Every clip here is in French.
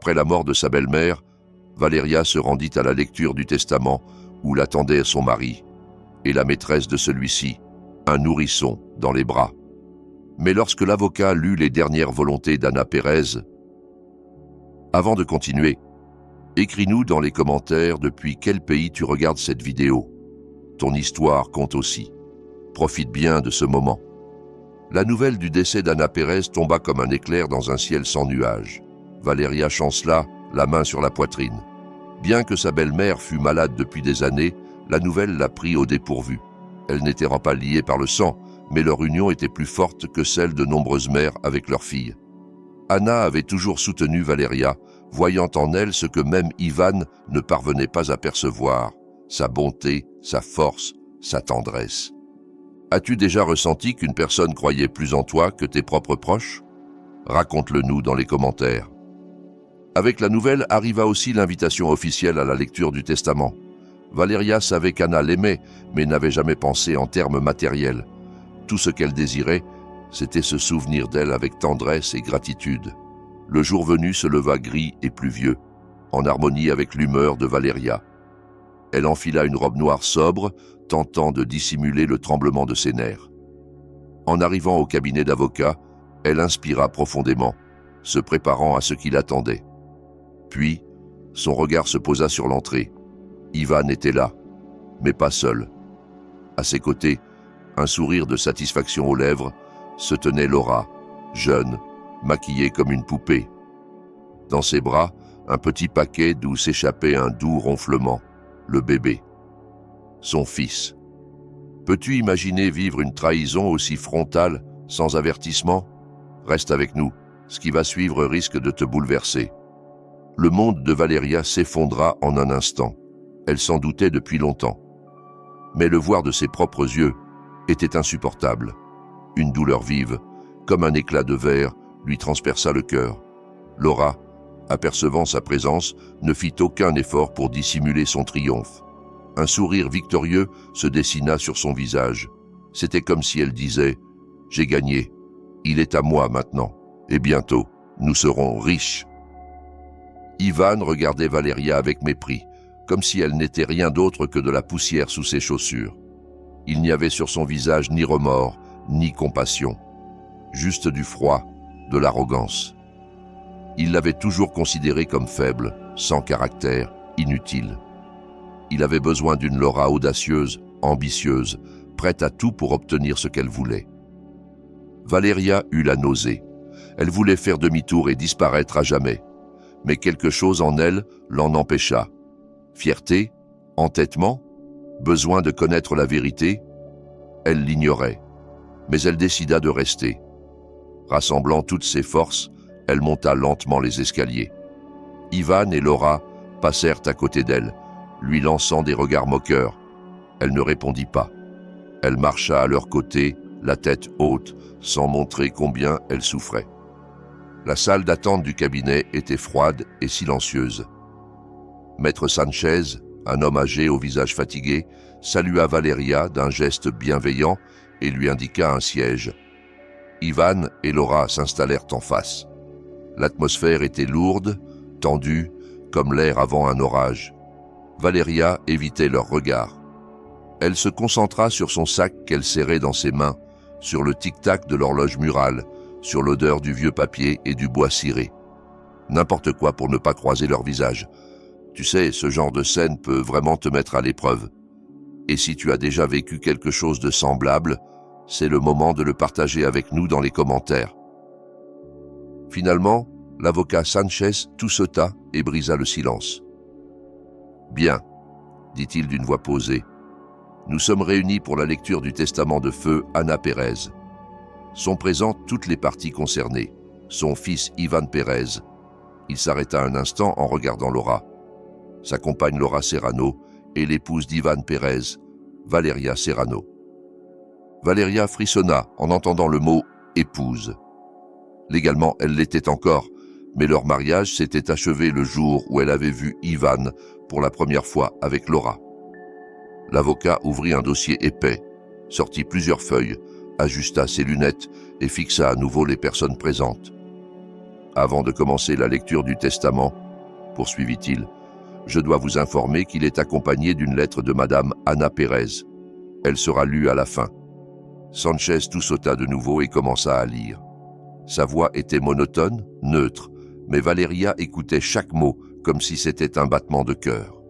Après la mort de sa belle-mère, Valeria se rendit à la lecture du testament où l'attendait son mari et la maîtresse de celui-ci, un nourrisson dans les bras. Mais lorsque l'avocat lut les dernières volontés d'Anna Pérez, avant de continuer, écris-nous dans les commentaires depuis quel pays tu regardes cette vidéo. Ton histoire compte aussi. Profite bien de ce moment. La nouvelle du décès d'Anna Pérez tomba comme un éclair dans un ciel sans nuages. Valeria chancela, la main sur la poitrine. Bien que sa belle-mère fût malade depuis des années, la nouvelle la prit au dépourvu. Elles n'étaient pas liées par le sang, mais leur union était plus forte que celle de nombreuses mères avec leurs filles. Anna avait toujours soutenu Valeria, voyant en elle ce que même Ivan ne parvenait pas à percevoir, sa bonté, sa force, sa tendresse. As-tu déjà ressenti qu'une personne croyait plus en toi que tes propres proches? Raconte-le-nous dans les commentaires. Avec la nouvelle arriva aussi l'invitation officielle à la lecture du testament. Valeria savait qu'Anna l'aimait, mais n'avait jamais pensé en termes matériels. Tout ce qu'elle désirait, c'était se souvenir d'elle avec tendresse et gratitude. Le jour venu se leva gris et pluvieux, en harmonie avec l'humeur de Valeria. Elle enfila une robe noire sobre, tentant de dissimuler le tremblement de ses nerfs. En arrivant au cabinet d'avocat, elle inspira profondément, se préparant à ce qui l'attendait. Puis, son regard se posa sur l'entrée. Ivan était là, mais pas seul. À ses côtés, un sourire de satisfaction aux lèvres, se tenait Laura, jeune, maquillée comme une poupée. Dans ses bras, un petit paquet d'où s'échappait un doux ronflement, le bébé. Son fils. Peux-tu imaginer vivre une trahison aussi frontale, sans avertissement? Reste avec nous, ce qui va suivre risque de te bouleverser. Le monde de Valeria s'effondra en un instant. Elle s'en doutait depuis longtemps. Mais le voir de ses propres yeux était insupportable. Une douleur vive, comme un éclat de verre, lui transperça le cœur. Laura, apercevant sa présence, ne fit aucun effort pour dissimuler son triomphe. Un sourire victorieux se dessina sur son visage. C'était comme si elle disait « J'ai gagné. Il est à moi maintenant. Et bientôt, nous serons riches. » Ivan regardait Valeria avec mépris, comme si elle n'était rien d'autre que de la poussière sous ses chaussures. Il n'y avait sur son visage ni remords, ni compassion. Juste du froid, de l'arrogance. Il l'avait toujours considérée comme faible, sans caractère, inutile. Il avait besoin d'une Laura audacieuse, ambitieuse, prête à tout pour obtenir ce qu'elle voulait. Valeria eut la nausée. Elle voulait faire demi-tour et disparaître à jamais. Mais quelque chose en elle l'en empêcha. Fierté, entêtement, besoin de connaître la vérité, elle l'ignorait. Mais elle décida de rester. Rassemblant toutes ses forces, elle monta lentement les escaliers. Ivan et Laura passèrent à côté d'elle, lui lançant des regards moqueurs. Elle ne répondit pas. Elle marcha à leur côté, la tête haute, sans montrer combien elle souffrait. La salle d'attente du cabinet était froide et silencieuse. Maître Sanchez, un homme âgé au visage fatigué, salua Valeria d'un geste bienveillant et lui indiqua un siège. Ivan et Laura s'installèrent en face. L'atmosphère était lourde, tendue, comme l'air avant un orage. Valeria évitait leurs regards. Elle se concentra sur son sac qu'elle serrait dans ses mains, sur le tic-tac de l'horloge murale, sur l'odeur du vieux papier et du bois ciré. N'importe quoi pour ne pas croiser leur visage. Tu sais, ce genre de scène peut vraiment te mettre à l'épreuve. Et si tu as déjà vécu quelque chose de semblable, c'est le moment de le partager avec nous dans les commentaires. Finalement, l'avocat Sanchez tousseta et brisa le silence. « Bien, dit-il d'une voix posée. Nous sommes réunis pour la lecture du testament de feu Anna Pérez. Sont présentes toutes les parties concernées. Son fils Ivan Pérez. Il s'arrêta un instant en regardant Laura. Sa compagne Laura Serrano et l'épouse d'Ivan Pérez, Valeria Serrano. Valeria frissonna en entendant le mot « épouse ». Légalement, elle l'était encore, mais leur mariage s'était achevé le jour où elle avait vu Ivan pour la première fois avec Laura. L'avocat ouvrit un dossier épais, sortit plusieurs feuilles, ajusta ses lunettes et fixa à nouveau les personnes présentes. Avant de commencer la lecture du testament, poursuivit-il, je dois vous informer qu'il est accompagné d'une lettre de Madame Anna Pérez. Elle sera lue à la fin. Sanchez tout sauta de nouveau et commença à lire. Sa voix était monotone, neutre, mais Valeria écoutait chaque mot comme si c'était un battement de cœur.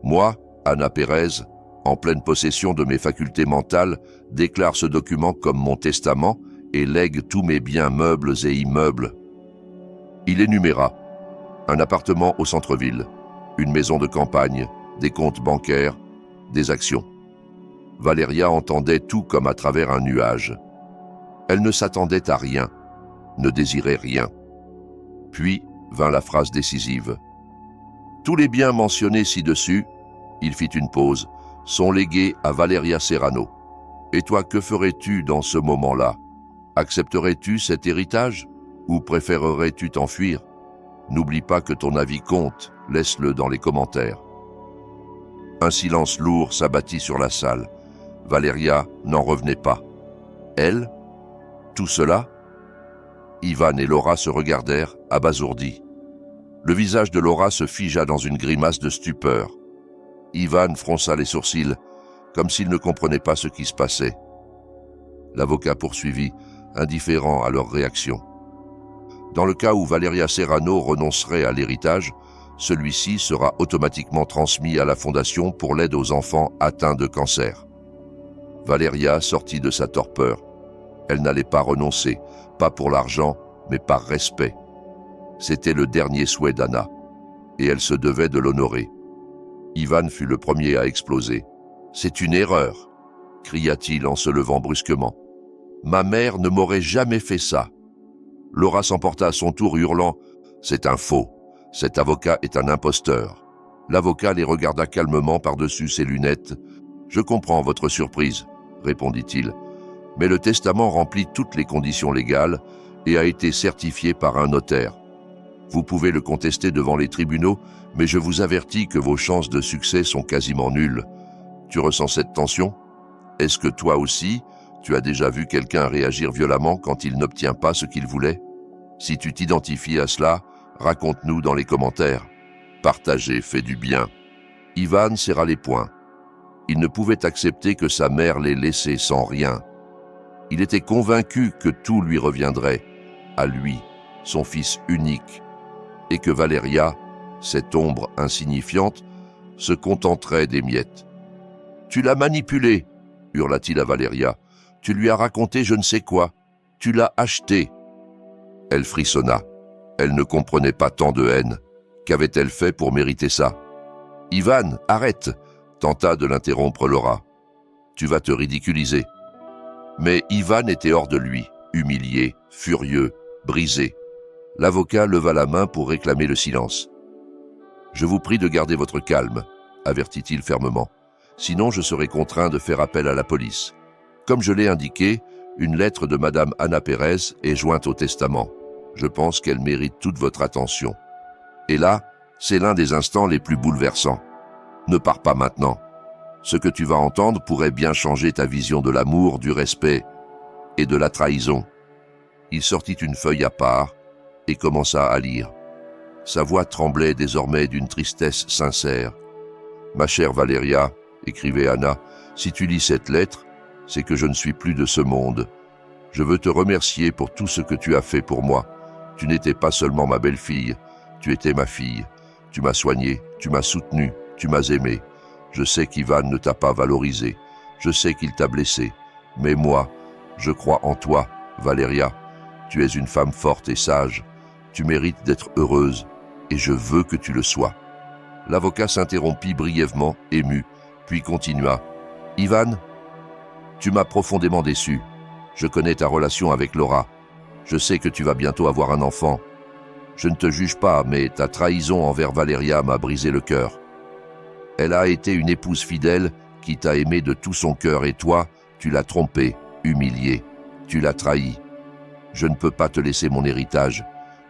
Moi, Anna Pérez, en pleine possession de mes facultés mentales, déclare ce document comme mon testament et lègue tous mes biens meubles et immeubles. Il énuméra un appartement au centre-ville, une maison de campagne, des comptes bancaires, des actions. Valeria entendait tout comme à travers un nuage. Elle ne s'attendait à rien, ne désirait rien. Puis vint la phrase décisive. Tous les biens mentionnés ci-dessus, il fit une pause, sont légués à Valeria Serrano. Et toi, que ferais-tu dans ce moment-là? Accepterais-tu cet héritage ou préférerais-tu t'enfuir? N'oublie pas que ton avis compte, laisse-le dans les commentaires. Un silence lourd s'abattit sur la salle. Valeria n'en revenait pas. Elle? Tout cela? Ivan et Laura se regardèrent, abasourdis. Le visage de Laura se figea dans une grimace de stupeur. Ivan fronça les sourcils, comme s'il ne comprenait pas ce qui se passait. L'avocat poursuivit, indifférent à leur réaction. Dans le cas où Valeria Serrano renoncerait à l'héritage, celui-ci sera automatiquement transmis à la Fondation pour l'aide aux enfants atteints de cancer. Valeria sortit de sa torpeur. Elle n'allait pas renoncer, pas pour l'argent, mais par respect. C'était le dernier souhait d'Anna, et elle se devait de l'honorer. Ivan fut le premier à exploser. « C'est une erreur !» cria-t-il en se levant brusquement. « Ma mère ne m'aurait jamais fait ça !» Laura s'emporta à son tour hurlant « C'est un faux, cet avocat est un imposteur !» L'avocat les regarda calmement par-dessus ses lunettes. « Je comprends votre surprise, » répondit-il, « mais le testament remplit toutes les conditions légales et a été certifié par un notaire. Vous pouvez le contester devant les tribunaux, mais je vous avertis que vos chances de succès sont quasiment nulles. Tu ressens cette tension? Est-ce que toi aussi, tu as déjà vu quelqu'un réagir violemment quand il n'obtient pas ce qu'il voulait? Si tu t'identifies à cela, raconte-nous dans les commentaires. Partager fait du bien. » Ivan serra les poings. Il ne pouvait accepter que sa mère l'ait laissé sans rien. Il était convaincu que tout lui reviendrait, à lui, son fils unique, et que Valeria, cette ombre insignifiante, se contenterait des miettes. « Tu l'as manipulé !» hurla-t-il à Valeria. « Tu lui as raconté je ne sais quoi. Tu l'as acheté !» Elle frissonna. Elle ne comprenait pas tant de haine. Qu'avait-elle fait pour mériter ça? « Ivan, arrête !» tenta de l'interrompre Laura. « Tu vas te ridiculiser. » Mais Ivan était hors de lui, humilié, furieux, brisé. L'avocat leva la main pour réclamer le silence. « Je vous prie de garder votre calme, » avertit-il fermement. « Sinon, je serai contraint de faire appel à la police. Comme je l'ai indiqué, une lettre de Madame Anna Pérez est jointe au testament. Je pense qu'elle mérite toute votre attention. Et là, c'est l'un des instants les plus bouleversants. Ne pars pas maintenant. Ce que tu vas entendre pourrait bien changer ta vision de l'amour, du respect et de la trahison. » Il sortit une feuille à part et commença à lire. Sa voix tremblait désormais d'une tristesse sincère. « Ma chère Valeria, » écrivait Anna, « si tu lis cette lettre, c'est que je ne suis plus de ce monde. Je veux te remercier pour tout ce que tu as fait pour moi. Tu n'étais pas seulement ma belle-fille, tu étais ma fille. Tu m'as soignée, tu m'as soutenue, tu m'as aimée. Je sais qu'Ivan ne t'a pas valorisé, je sais qu'il t'a blessé. Mais moi, je crois en toi, Valeria. Tu es une femme forte et sage. Tu mérites d'être heureuse, et je veux que tu le sois. » L'avocat s'interrompit brièvement, ému, puis continua. « Ivan, tu m'as profondément déçu. Je connais ta relation avec Laura. Je sais que tu vas bientôt avoir un enfant. Je ne te juge pas, mais ta trahison envers Valeria m'a brisé le cœur. Elle a été une épouse fidèle qui t'a aimé de tout son cœur et toi, tu l'as trompée, humiliée, tu l'as trahie. Je ne peux pas te laisser mon héritage.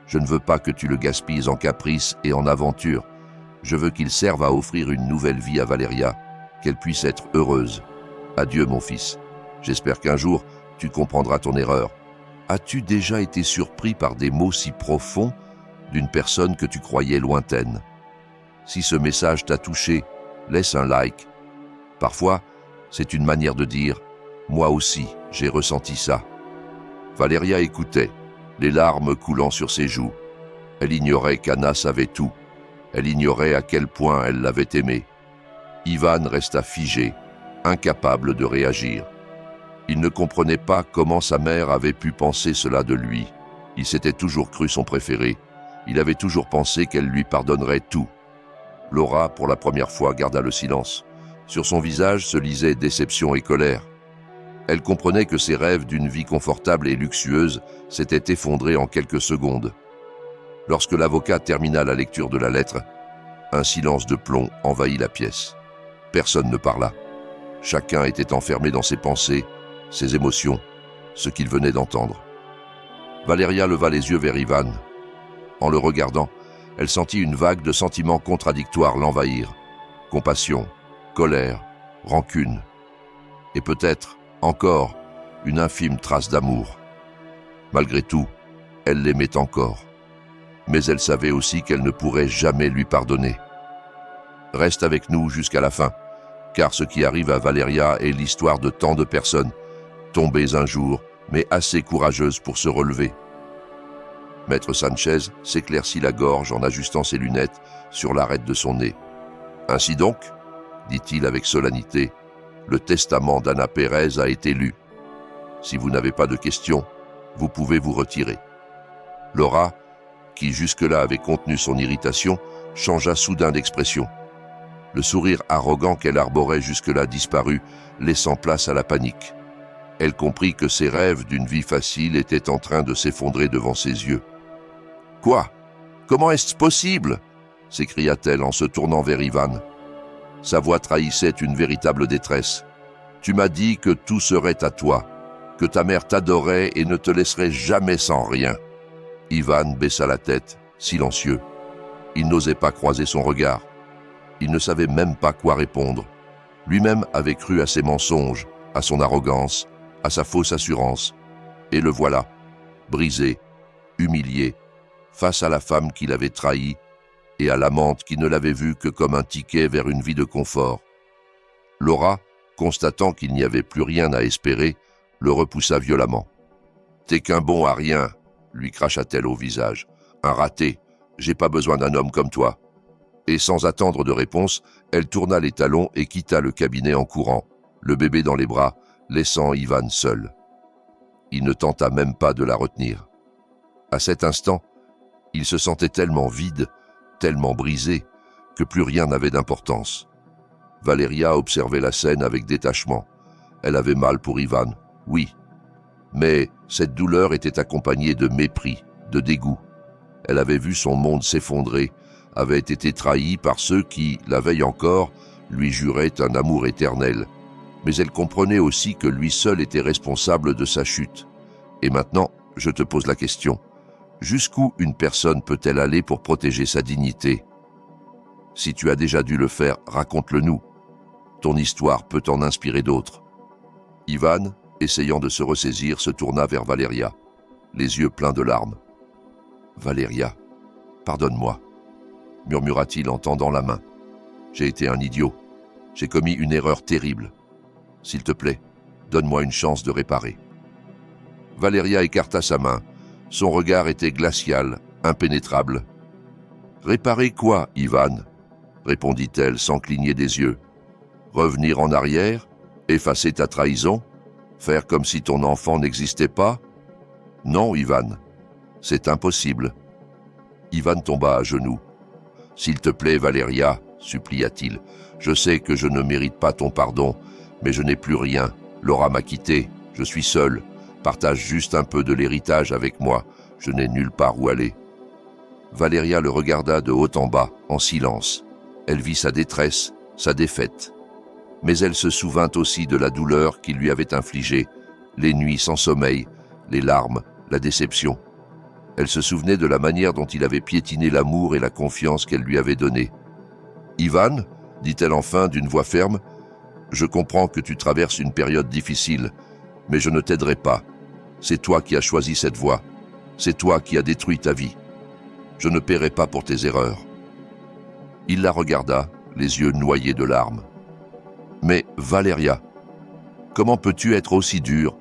Je ne veux pas que tu le gaspilles en caprices et en aventures. Je veux qu'il serve à offrir une nouvelle vie à Valeria, qu'elle puisse être heureuse. Adieu mon fils. J'espère qu'un jour, tu comprendras ton erreur. As-tu déjà été surpris par des mots si profonds d'une personne que tu croyais lointaine? Si ce message t'a touché, laisse un like. Parfois, c'est une manière de dire « Moi aussi, j'ai ressenti ça ». Valeria écoutait, les larmes coulant sur ses joues. Elle ignorait qu'Anna savait tout. Elle ignorait à quel point elle l'avait aimé. Ivan resta figé, incapable de réagir. Il ne comprenait pas comment sa mère avait pu penser cela de lui. Il s'était toujours cru son préféré. Il avait toujours pensé qu'elle lui pardonnerait tout. Laura, pour la première fois, garda le silence. Sur son visage se lisaient déception et colère. Elle comprenait que ses rêves d'une vie confortable et luxueuse s'étaient effondrés en quelques secondes. Lorsque l'avocat termina la lecture de la lettre, un silence de plomb envahit la pièce. Personne ne parla. Chacun était enfermé dans ses pensées, ses émotions, ce qu'il venait d'entendre. Valeria leva les yeux vers Ivan. En le regardant, elle sentit une vague de sentiments contradictoires l'envahir. Compassion, colère, rancune. Et peut-être, encore, une infime trace d'amour. Malgré tout, elle l'aimait encore. Mais elle savait aussi qu'elle ne pourrait jamais lui pardonner. Reste avec nous jusqu'à la fin, car ce qui arrive à Valeria est l'histoire de tant de personnes, tombées un jour, mais assez courageuses pour se relever. Maître Sanchez s'éclaircit la gorge en ajustant ses lunettes sur l'arête de son nez. « Ainsi donc, dit-il avec solennité, le testament d'Anna Pérez a été lu. Si vous n'avez pas de questions, vous pouvez vous retirer. » Laura, qui jusque-là avait contenu son irritation, changea soudain d'expression. Le sourire arrogant qu'elle arborait jusque-là disparut, laissant place à la panique. Elle comprit que ses rêves d'une vie facile étaient en train de s'effondrer devant ses yeux. « Quoi? Comment est-ce possible ?» s'écria-t-elle en se tournant vers Ivan. Sa voix trahissait une véritable détresse. « Tu m'as dit que tout serait à toi, que ta mère t'adorait et ne te laisserait jamais sans rien. » Ivan baissa la tête, silencieux. Il n'osait pas croiser son regard. Il ne savait même pas quoi répondre. Lui-même avait cru à ses mensonges, à son arrogance, à sa fausse assurance. Et le voilà, brisé, humilié, face à la femme qu'il avait trahie et à l'amante qui ne l'avait vu que comme un ticket vers une vie de confort. Laura, constatant qu'il n'y avait plus rien à espérer, le repoussa violemment. « T'es qu'un bon à rien !» lui cracha-t-elle au visage. « Un raté, j'ai pas besoin d'un homme comme toi. » Et sans attendre de réponse, elle tourna les talons et quitta le cabinet en courant, le bébé dans les bras, laissant Ivan seul. Il ne tenta même pas de la retenir. À cet instant, il se sentait tellement vide, tellement brisé, que plus rien n'avait d'importance. Valeria observait la scène avec détachement. Elle avait mal pour Ivan, oui. Mais cette douleur était accompagnée de mépris, de dégoût. Elle avait vu son monde s'effondrer, avait été trahie par ceux qui, la veille encore, lui juraient un amour éternel. Mais elle comprenait aussi que lui seul était responsable de sa chute. Et maintenant, je te pose la question. Jusqu'où une personne peut-elle aller pour protéger sa dignité? Si tu as déjà dû le faire, raconte-le nous. Ton histoire peut en inspirer d'autres. Ivan, essayant de se ressaisir, se tourna vers Valeria, les yeux pleins de larmes. « Valeria, pardonne-moi, » murmura-t-il en tendant la main. « J'ai été un idiot. J'ai commis une erreur terrible. S'il te plaît, donne-moi une chance de réparer. » Valeria écarta sa main. Son regard était glacial, impénétrable. « Réparer quoi, Ivan ?» répondit-elle sans cligner des yeux. « Revenir en arrière? Effacer ta trahison? Faire comme si ton enfant n'existait pas? Non, Ivan, c'est impossible. » Ivan tomba à genoux. « S'il te plaît, Valeria, supplia-t-il, je sais que je ne mérite pas ton pardon, mais je n'ai plus rien. Laura m'a quitté, je suis seul. Partage juste un peu de l'héritage avec moi, je n'ai nulle part où aller. » Valeria le regarda de haut en bas, en silence. Elle vit sa détresse, sa défaite. Mais elle se souvint aussi de la douleur qu'il lui avait infligée, les nuits sans sommeil, les larmes, la déception. Elle se souvenait de la manière dont il avait piétiné l'amour et la confiance qu'elle lui avait donnée. « Ivan, dit-elle enfin d'une voix ferme, je comprends que tu traverses une période difficile, mais je ne t'aiderai pas. C'est toi qui as choisi cette voie. C'est toi qui as détruit ta vie. Je ne paierai pas pour tes erreurs. » Il la regarda, les yeux noyés de larmes. « Mais Valéria, comment peux-tu être aussi dure?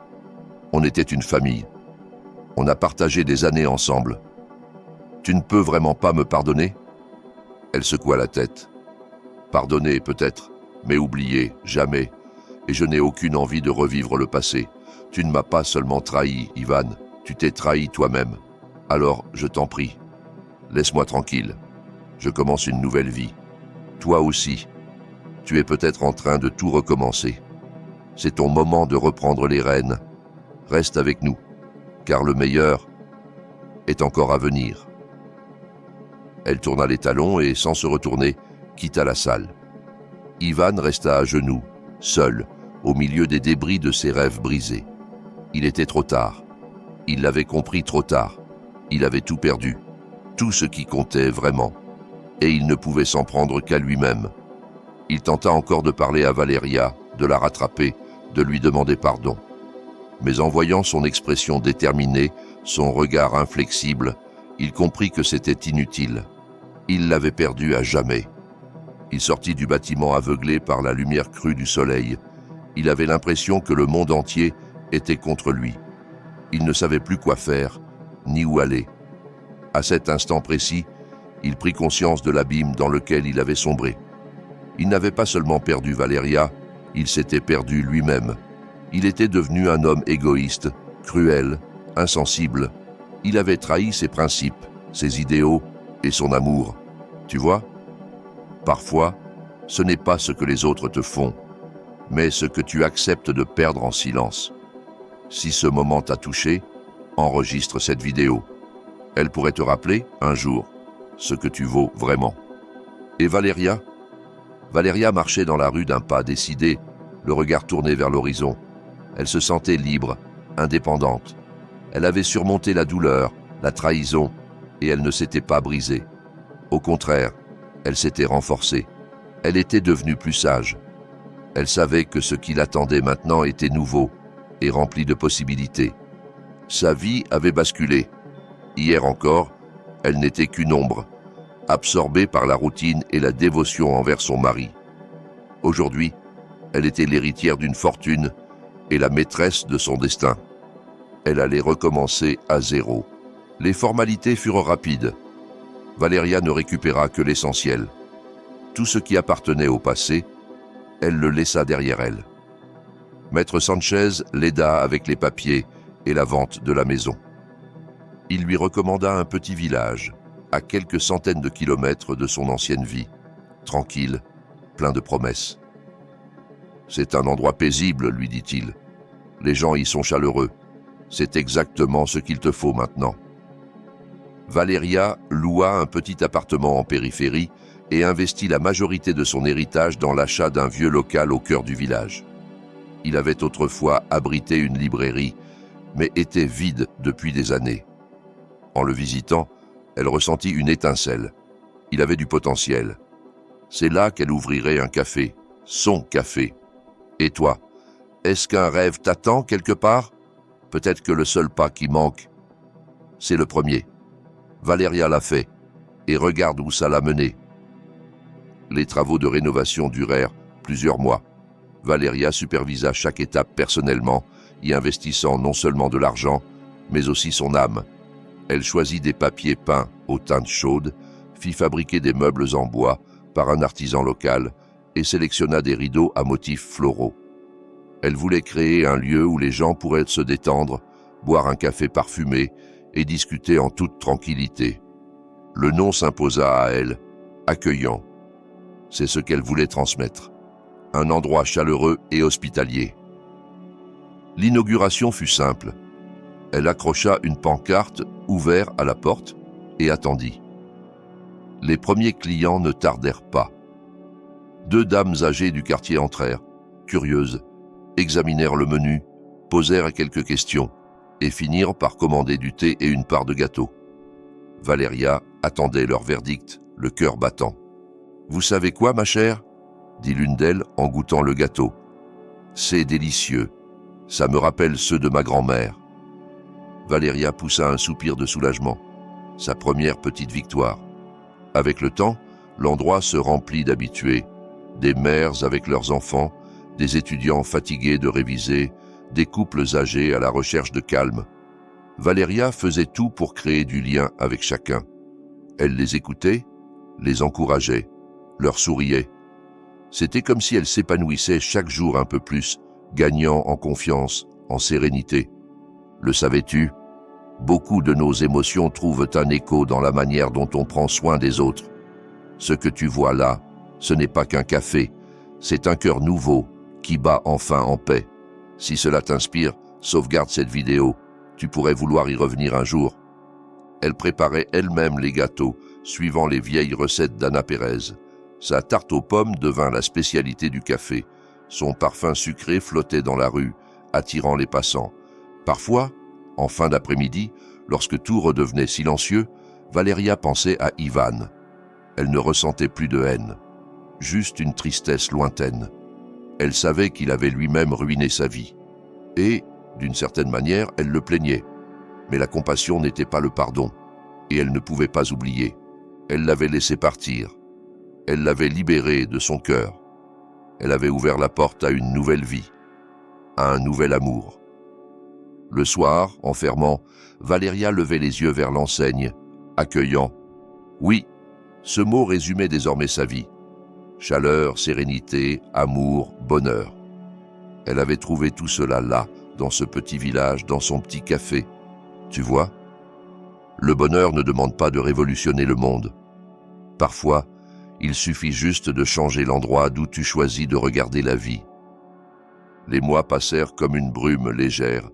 On était une famille. On a partagé des années ensemble. Tu ne peux vraiment pas me pardonner ?» Elle secoua la tête. « Pardonner peut-être, mais oublier, jamais. Et je n'ai aucune envie de revivre le passé. Tu ne m'as pas seulement trahi, Ivan, tu t'es trahi toi-même. Alors, je t'en prie, laisse-moi tranquille. Je commence une nouvelle vie. Toi aussi. Tu es peut-être en train de tout recommencer. C'est ton moment de reprendre les rênes. Reste avec nous, car le meilleur est encore à venir. » Elle tourna les talons et, sans se retourner, quitta la salle. Ivan resta à genoux, seul, au milieu des débris de ses rêves brisés. Il était trop tard. Il l'avait compris trop tard. Il avait tout perdu, tout ce qui comptait vraiment. Et il ne pouvait s'en prendre qu'à lui-même. Il tenta encore de parler à Valéria, de la rattraper, de lui demander pardon. Mais en voyant son expression déterminée, son regard inflexible, il comprit que c'était inutile. Il l'avait perdue à jamais. Il sortit du bâtiment aveuglé par la lumière crue du soleil. Il avait l'impression que le monde entier était contre lui. Il ne savait plus quoi faire, ni où aller. À cet instant précis, il prit conscience de l'abîme dans lequel il avait sombré. Il n'avait pas seulement perdu Valéria, il s'était perdu lui-même. Il était devenu un homme égoïste, cruel, insensible. Il avait trahi ses principes, ses idéaux et son amour. Tu vois ? Parfois, ce n'est pas ce que les autres te font, mais ce que tu acceptes de perdre en silence. Si ce moment t'a touché, enregistre cette vidéo. Elle pourrait te rappeler, un jour, ce que tu vaux vraiment. Et Valéria ? Valéria marchait dans la rue d'un pas décidé, le regard tourné vers l'horizon. Elle se sentait libre, indépendante. Elle avait surmonté la douleur, la trahison, et elle ne s'était pas brisée. Au contraire, elle s'était renforcée. Elle était devenue plus sage. Elle savait que ce qui l'attendait maintenant était nouveau et rempli de possibilités. Sa vie avait basculé. Hier encore, elle n'était qu'une ombre, absorbée par la routine et la dévotion envers son mari. Aujourd'hui, elle était l'héritière d'une fortune et la maîtresse de son destin. Elle allait recommencer à zéro. Les formalités furent rapides. Valéria ne récupéra que l'essentiel. Tout ce qui appartenait au passé, elle le laissa derrière elle. Maître Sanchez l'aida avec les papiers et la vente de la maison. Il lui recommanda un petit village, à quelques centaines de kilomètres de son ancienne vie, tranquille, plein de promesses. « C'est un endroit paisible, lui dit-il. Les gens y sont chaleureux. C'est exactement ce qu'il te faut maintenant. » Valéria loua un petit appartement en périphérie et investit la majorité de son héritage dans l'achat d'un vieux local au cœur du village. Il avait autrefois abrité une librairie, mais était vide depuis des années. En le visitant, elle ressentit une étincelle. Il avait du potentiel. C'est là qu'elle ouvrirait un café, son café. Et toi, est-ce qu'un rêve t'attend quelque part? Peut-être que le seul pas qui manque, c'est le premier. Valéria l'a fait, et regarde où ça l'a mené. Les travaux de rénovation durèrent plusieurs mois. Valéria supervisa chaque étape personnellement, y investissant non seulement de l'argent, mais aussi son âme. Elle choisit des papiers peints aux teintes chaudes, fit fabriquer des meubles en bois par un artisan local et sélectionna des rideaux à motifs floraux. Elle voulait créer un lieu où les gens pourraient se détendre, boire un café parfumé et discuter en toute tranquillité. Le nom s'imposa à elle, accueillant. C'est ce qu'elle voulait transmettre. Un endroit chaleureux et hospitalier. L'inauguration fut simple. Elle accrocha une pancarte ouverte à la porte et attendit. Les premiers clients ne tardèrent pas. 2 dames âgées du quartier entrèrent, curieuses, examinèrent le menu, posèrent quelques questions et finirent par commander du thé et une part de gâteau. Valéria attendait leur verdict, le cœur battant. « Vous savez quoi, ma chère ?» dit l'une d'elles en goûtant le gâteau. « C'est délicieux. Ça me rappelle ceux de ma grand-mère. » Valeria poussa un soupir de soulagement. Sa première petite victoire. Avec le temps, l'endroit se remplit d'habitués. Des mères avec leurs enfants, des étudiants fatigués de réviser, des couples âgés à la recherche de calme. Valeria faisait tout pour créer du lien avec chacun. Elle les écoutait, les encourageait, leur souriait. C'était comme si elle s'épanouissait chaque jour un peu plus, gagnant en confiance, en sérénité. Le savais-tu ? Beaucoup de nos émotions trouvent un écho dans la manière dont on prend soin des autres. Ce que tu vois là, ce n'est pas qu'un café, c'est un cœur nouveau qui bat enfin en paix. Si cela t'inspire, sauvegarde cette vidéo. Tu pourrais vouloir y revenir un jour. Elle préparait elle-même les gâteaux, suivant les vieilles recettes d'Anna Pérez. Sa tarte aux pommes devint la spécialité du café. Son parfum sucré flottait dans la rue, attirant les passants. Parfois, en fin d'après-midi, lorsque tout redevenait silencieux, Valeria pensait à Ivan. Elle ne ressentait plus de haine, juste une tristesse lointaine. Elle savait qu'il avait lui-même ruiné sa vie. Et, d'une certaine manière, elle le plaignait. Mais la compassion n'était pas le pardon, et elle ne pouvait pas oublier. Elle l'avait laissé partir. Elle l'avait libéré de son cœur. Elle avait ouvert la porte à une nouvelle vie, à un nouvel amour. Le soir, en fermant, Valeria levait les yeux vers l'enseigne, accueillant. Oui, ce mot résumait désormais sa vie. Chaleur, sérénité, amour, bonheur. Elle avait trouvé tout cela là, dans ce petit village, dans son petit café. Tu vois ? Le bonheur ne demande pas de révolutionner le monde. Parfois, il suffit juste de changer l'endroit d'où tu choisis de regarder la vie. Les mois passèrent comme une brume légère,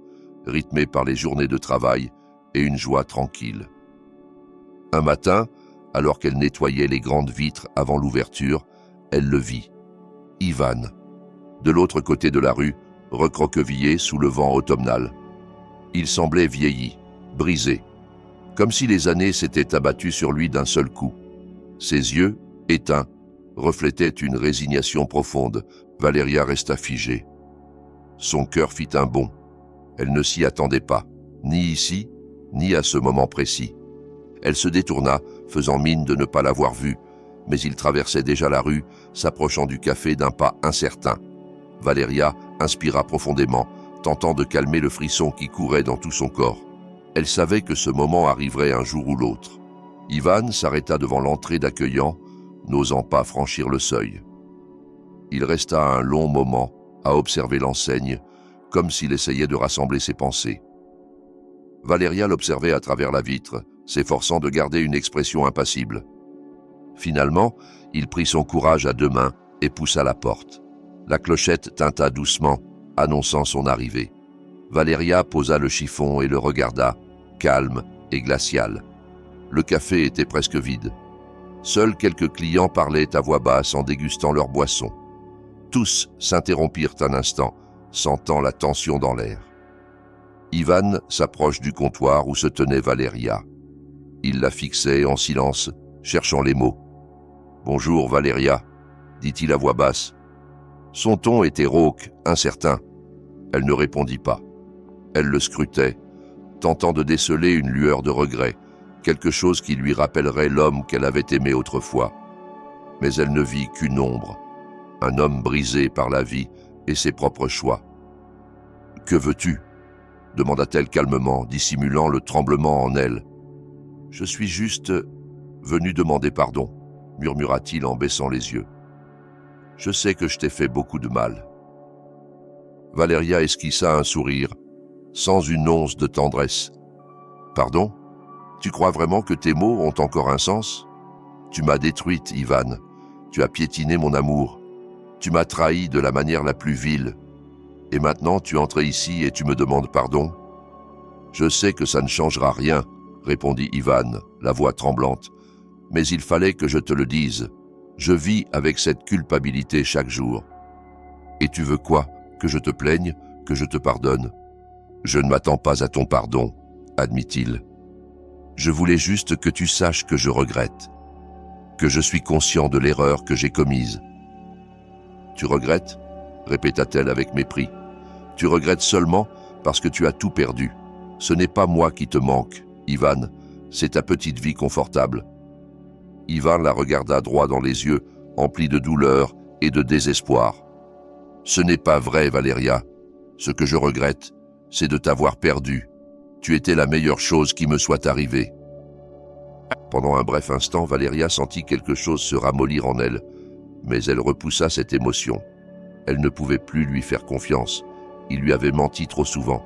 rythmée par les journées de travail et une joie tranquille. Un matin, alors qu'elle nettoyait les grandes vitres avant l'ouverture, elle le vit. Ivan, de l'autre côté de la rue, recroquevillé sous le vent automnal. Il semblait vieilli, brisé, comme si les années s'étaient abattues sur lui d'un seul coup. Ses yeux, éteints, reflétaient une résignation profonde. Valeria resta figée. Son cœur fit un bond. Elle ne s'y attendait pas, ni ici, ni à ce moment précis. Elle se détourna, faisant mine de ne pas l'avoir vu, mais il traversait déjà la rue, s'approchant du café d'un pas incertain. Valeria inspira profondément, tentant de calmer le frisson qui courait dans tout son corps. Elle savait que ce moment arriverait un jour ou l'autre. Ivan s'arrêta devant l'entrée d'accueillant, n'osant pas franchir le seuil. Il resta un long moment à observer l'enseigne, comme s'il essayait de rassembler ses pensées. Valeria l'observait à travers la vitre, s'efforçant de garder une expression impassible. Finalement, il prit son courage à deux mains et poussa la porte. La clochette tinta doucement, annonçant son arrivée. Valeria posa le chiffon et le regarda, calme et glacial. Le café était presque vide. Seuls quelques clients parlaient à voix basse en dégustant leur boisson. Tous s'interrompirent un instant, sentant la tension dans l'air. Ivan s'approche du comptoir où se tenait Valeria. Il la fixait en silence, cherchant les mots. « Bonjour Valeria », dit-il à voix basse. Son ton était rauque, incertain. Elle ne répondit pas. Elle le scrutait, tentant de déceler une lueur de regret, quelque chose qui lui rappellerait l'homme qu'elle avait aimé autrefois. Mais elle ne vit qu'une ombre, un homme brisé par la vie et ses propres choix. « Que veux-tu » demanda-t-elle calmement, dissimulant le tremblement en elle. « Je suis juste venu demander pardon », murmura-t-il en baissant les yeux. « Je sais que je t'ai fait beaucoup de mal. » Valeria esquissa un sourire, sans une once de tendresse. « Pardon ? Tu crois vraiment que tes mots ont encore un sens ? Tu m'as détruite, Ivan. Tu as piétiné mon amour. Tu m'as trahi de la manière la plus vile. Et maintenant tu entres ici et tu me demandes pardon ? Je sais que ça ne changera rien, répondit Ivan, la voix tremblante. Mais il fallait que je te le dise. Je vis avec cette culpabilité chaque jour. Et tu veux quoi ? Que je te plaigne ? Que je te pardonne ? Je ne m'attends pas à ton pardon, admit-il. Je voulais juste que tu saches que je regrette, que je suis conscient de l'erreur que j'ai commise. Tu regrettes ? Répéta-t-elle avec mépris. Tu regrettes seulement parce que tu as tout perdu. Ce n'est pas moi qui te manque, Ivan, c'est ta petite vie confortable. Ivan la regarda droit dans les yeux, empli de douleur et de désespoir. Ce n'est pas vrai, Valeria. Ce que je regrette, c'est de t'avoir perdue. Tu étais la meilleure chose qui me soit arrivée. Pendant un bref instant, Valeria sentit quelque chose se ramollir en elle, mais elle repoussa cette émotion. Elle ne pouvait plus lui faire confiance. Il lui avait menti trop souvent.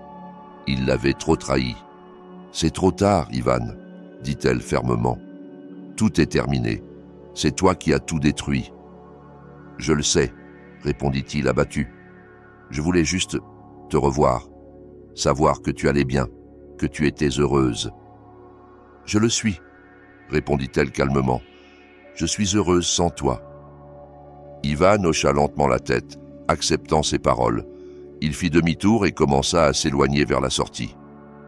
Il l'avait trop trahi. « C'est trop tard, Ivan, » dit-elle fermement. « Tout est terminé. C'est toi qui as tout détruit. »« Je le sais, » répondit-il abattu. « Je voulais juste te revoir, savoir que tu allais bien, que tu étais heureuse. »« Je le suis, » répondit-elle calmement. « Je suis heureuse sans toi. » Ivan hocha lentement la tête, acceptant ses paroles. Il fit demi-tour et commença à s'éloigner vers la sortie.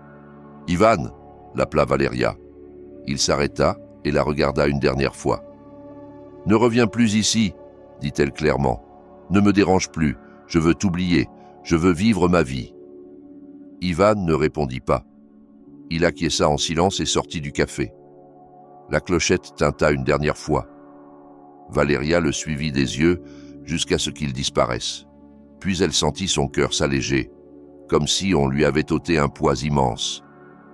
« Ivan !» l'appela Valeria. Il s'arrêta et la regarda une dernière fois. « Ne reviens plus ici, » dit-elle clairement. « Ne me dérange plus, je veux t'oublier, je veux vivre ma vie. » Ivan ne répondit pas. Il acquiesça en silence et sortit du café. La clochette tinta une dernière fois. Valeria le suivit des yeux jusqu'à ce qu'il disparaisse. Puis elle sentit son cœur s'alléger, comme si on lui avait ôté un poids immense.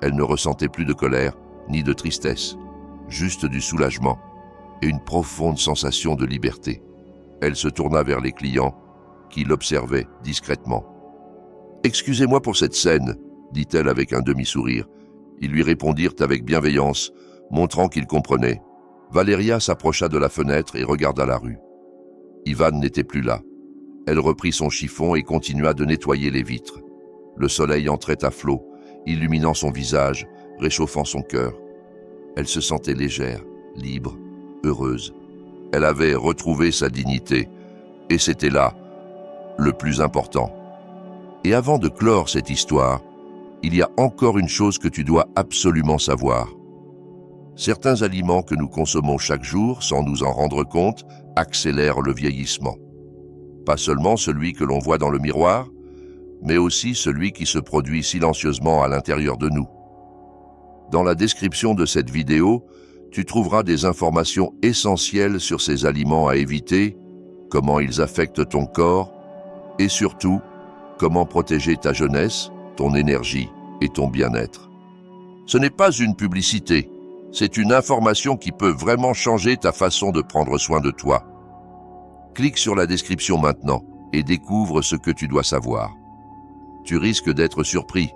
Elle ne ressentait plus de colère ni de tristesse, juste du soulagement et une profonde sensation de liberté. Elle se tourna vers les clients qui l'observaient discrètement. « Excusez-moi pour cette scène, » dit-elle avec un demi-sourire. Ils lui répondirent avec bienveillance, montrant qu'ils comprenaient. Valeria s'approcha de la fenêtre et regarda la rue. Ivan n'était plus là. Elle reprit son chiffon et continua de nettoyer les vitres. Le soleil entrait à flot, illuminant son visage, réchauffant son cœur. Elle se sentait légère, libre, heureuse. Elle avait retrouvé sa dignité, et c'était là le plus important. Et avant de clore cette histoire, il y a encore une chose que tu dois absolument savoir. Certains aliments que nous consommons chaque jour, sans nous en rendre compte, accélèrent le vieillissement. Pas seulement celui que l'on voit dans le miroir, mais aussi celui qui se produit silencieusement à l'intérieur de nous. Dans la description de cette vidéo, tu trouveras des informations essentielles sur ces aliments à éviter, comment ils affectent ton corps, et surtout, comment protéger ta jeunesse, ton énergie et ton bien-être. Ce n'est pas une publicité, c'est une information qui peut vraiment changer ta façon de prendre soin de toi. Clique sur la description maintenant et découvre ce que tu dois savoir. Tu risques d'être surpris.